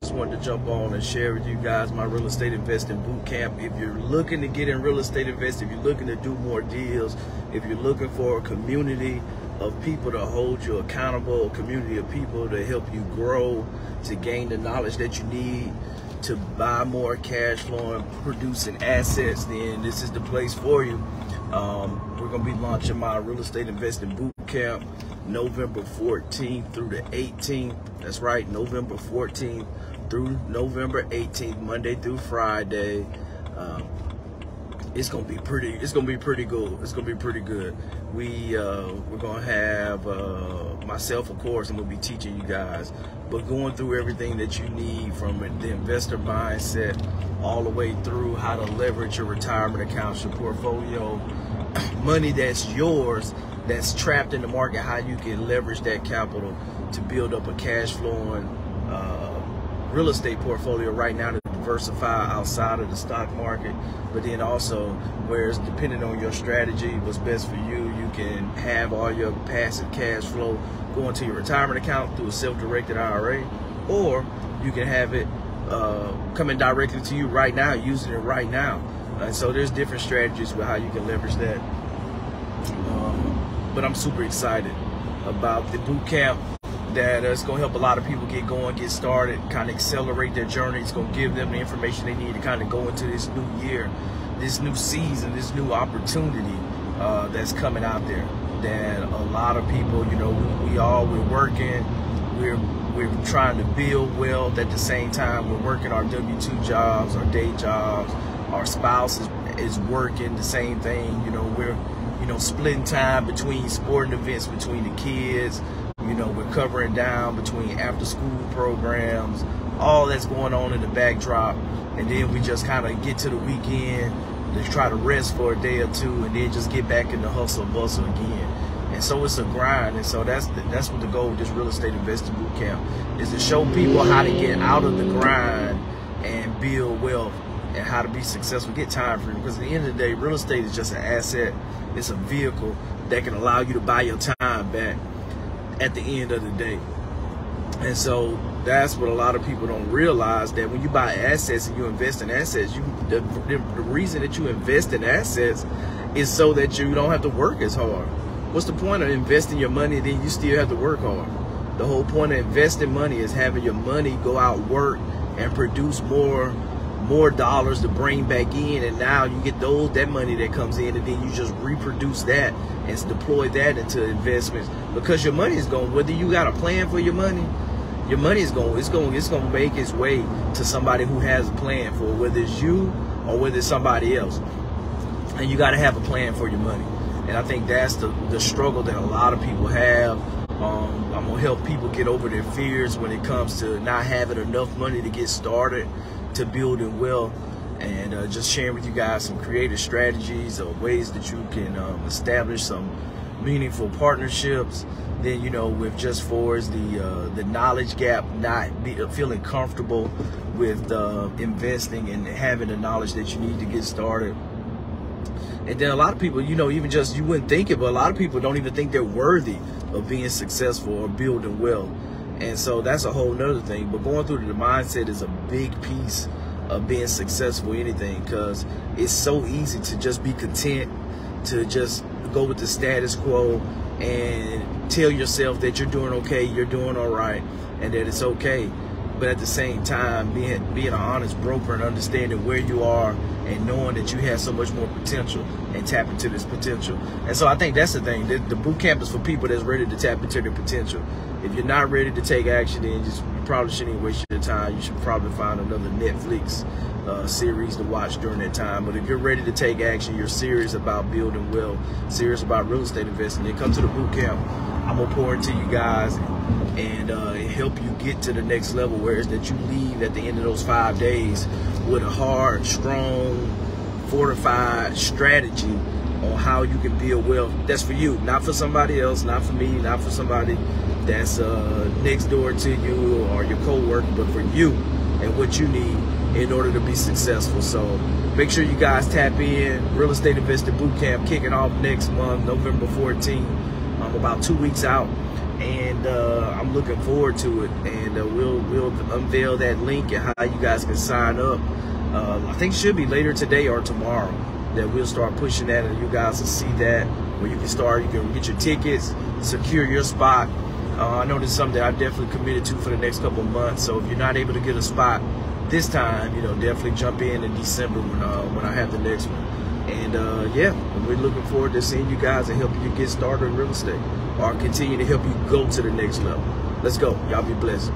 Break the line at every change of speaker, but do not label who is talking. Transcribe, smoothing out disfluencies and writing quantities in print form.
just wanted to jump on and share with you guys my real estate investing boot camp. If you're looking to get in real estate investing, if you're looking to do more deals, if you're looking for a community of people to hold you accountable, a community of people to help you grow, to gain the knowledge that you need to buy more cash flowing, producing assets, then this is the place for you. We're going to be launching my real estate investing boot camp November 14th through the 18th. That's right, November 14th through November 18th, Monday through Friday. It's gonna be pretty good. It's gonna be pretty good. We're gonna have myself, of course, and we'll be teaching you guys, but going through everything that you need from the investor mindset all the way through how to leverage your retirement accounts, your portfolio, money that's yours, that's trapped in the market, how you can leverage that capital to build up a cash flowing real estate portfolio right now to diversify outside of the stock market. But then also, whereas depending on your strategy, what's best for you, you can have all your passive cash flow go into your retirement account through a self-directed IRA, or you can have it coming directly to you right now, using it right now. And so there's different strategies with how you can leverage that. But I'm super excited about the boot camp. That it's going to help a lot of people get going, get started, kind of accelerate their journey. It's going to give them the information they need to kind of go into this new year, this new season, this new opportunity that's coming out there. That a lot of people, you know, we're working, we're trying to build wealth at the same time. We're working our W-2 jobs, our day jobs. Our spouse is working the same thing. You know, we're splitting time between sporting events, between the kids. You know, we're covering down between after school programs, all that's going on in the backdrop. And then we just kind of get to the weekend to try to rest for a day or two and then just get back in the hustle and bustle again. And so it's a grind. And so that's what the goal of this real estate investing boot camp is, to show people how to get out of the grind and build wealth and how to be successful, get time freedom. Because at the end of the day, real estate is just an asset. It's a vehicle that can allow you to buy your time back at the end of the day. And so that's what a lot of people don't realize, that when you buy assets and you invest in assets, the reason that you invest in assets is so that you don't have to work as hard. What's the point of investing your money and then you still have to work hard? The whole point of investing money is having your money go out, work, and produce more dollars to bring back in, and now you get that money that comes in, and then you just reproduce that and deploy that into investments, because your money is going, whether you got a plan for your money is going, it's going to make its way to somebody who has a plan for it, whether it's you or whether it's somebody else. And you got to have a plan for your money. And I think that's the struggle that a lot of people have. I'm going to help people get over their fears when it comes to not having enough money to get started, to building wealth, and just sharing with you guys some creative strategies or ways that you can establish some meaningful partnerships. Then, you know, with just for the knowledge gap, not feeling comfortable with investing and having the knowledge that you need to get started. And then a lot of people, you know, even just, you wouldn't think it, but a lot of people don't even think they're worthy of being successful or building wealth. And so that's a whole nother thing. But going through the mindset is a big piece of being successful in anything, because it's so easy to just be content, to just go with the status quo and tell yourself that you're doing okay, you're doing all right, and that it's okay. But at the same time, being an honest broker and understanding where you are and knowing that you have so much more potential and tap into this potential. And so I think that's the thing. The boot camp is for people that's ready to tap into their potential. If you're not ready to take action, then you probably shouldn't even waste your time. You should probably find another Netflix series to watch during that time. But if you're ready to take action, you're serious about building wealth, serious about real estate investing, then come to the boot camp. I'm gonna pour into you guys and help you get to the next level, where it's that you leave at the end of those 5 days with a hard, strong, fortified strategy on how you can build wealth. That's for you, not for somebody else, not for me, not for somebody that's next door to you or your co-worker, but for you and what you need in order to be successful. So make sure you guys tap in. Real Estate Investor Bootcamp kicking off next month, November 14th. About 2 weeks out. and I'm looking forward to it. And we'll unveil that link and how you guys can sign up. I think it should be later today or tomorrow that we'll start pushing that, and you guys will see that where you can start. You can get your tickets, secure your spot. I know this is something that I'm definitely committed to for the next couple of months. So if you're not able to get a spot this time, you know, definitely jump in December when I have the next one. And yeah, we're looking forward to seeing you guys and helping you get started in real estate, or continue to help you go to the next level. Let's go. Y'all be blessed.